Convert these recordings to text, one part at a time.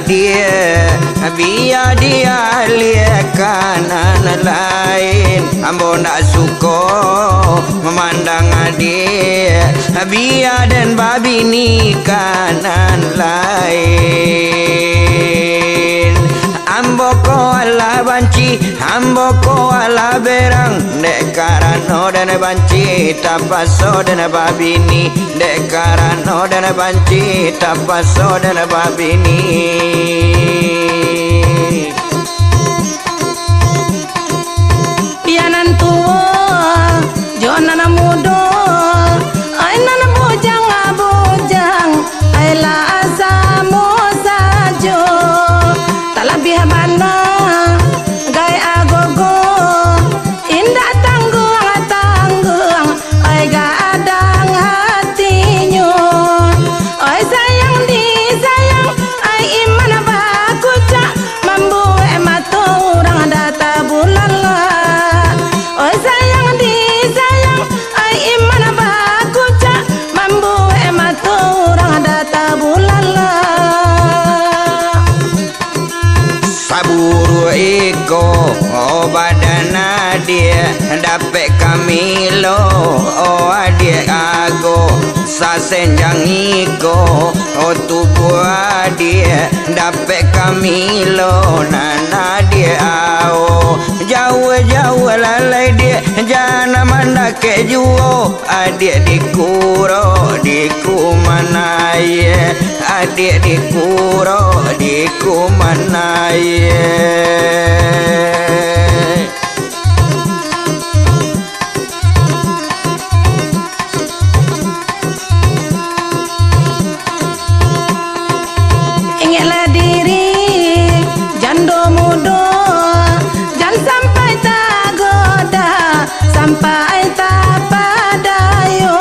dia, biar dia lihat kanan lain. Ambo nak suka memandang dia, biar dan babi ni kanan lain. Ambo ko ala banci, ambo ko ala berang. Dek karano dan banci, tapaso dan babi ni. Dek karano dan banci, tapaso dan babi ni. Pianan tua, jonan muda, ai nan bojang abojang, ai la asamo sajo. Talabih mana gai agogo, indah tanggung tanggung, ai gadang hatinya. Ai sayang di sayang, ai iman baku cak, mambu mata orang data bulan lah. Ai sayang di sayang, ai iman baku cak, mambu mata orang data bulan lah. Saburu iko badana dia dapat kami lo dia ago sasenjang iko tubuh dia dapat kami lo nana dia ao jauh lalai dia jangan mana kejuo adik dikuro diku mana ye adik dikuro diku mana ye. Ingatlah diri jando muda, jangan sampai tak goda, sampai tak padayo.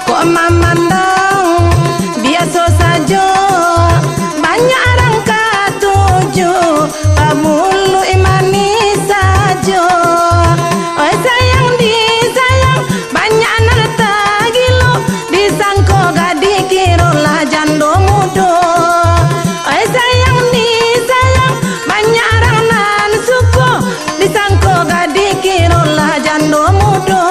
Kok memandang biasa saja, banyak orang katuju, pamulu imani saja. Oh sayang di sayang, banyak anak tak gilo, disangko gadi kirolah jando muda. Disangko gadi kirolah jando muda.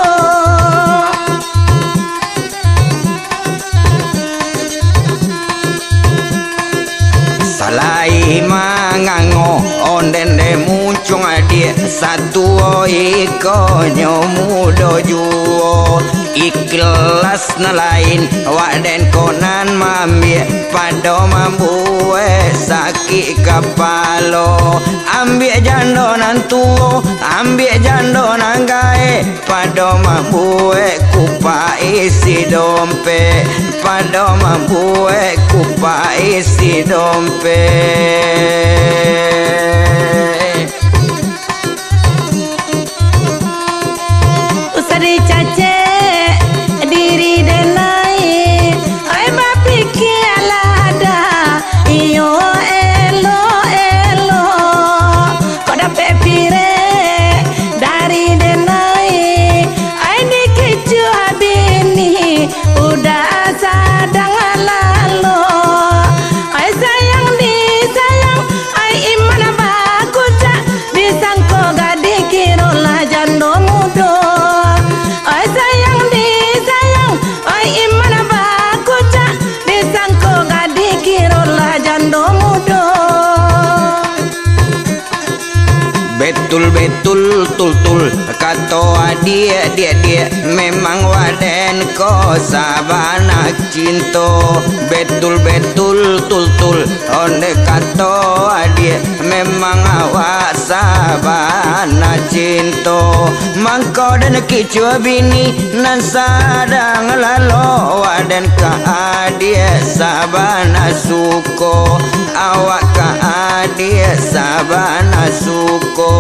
Salai mangango onden de muncung adik satu iko nyomudo juo ikhlas na lain waden konan mambie pado mambue sakit kapalo ambie jando nan tuo ambie jando nan gae pado mambue kupa isi dompe pado mambue kupa isi dompe. Usari cace diri denai ai bapiki alada iyo elo elo koda pepire dari denai ai dikeju habini udah sadang lalo ai sayang di sayang ai iman baku cak disangko gadi kirolah jando muda. Ai sayang di sayang ai iman baku cak disangko gadi kirolah jando muda. Betul tul kato dia memang waden ko sabana cinto betul tul onde kato dia memang awak sabana cinto mangko dan kicua bini nan sadang lalo waden ka dia sabana suko awak ka dia sabana suko.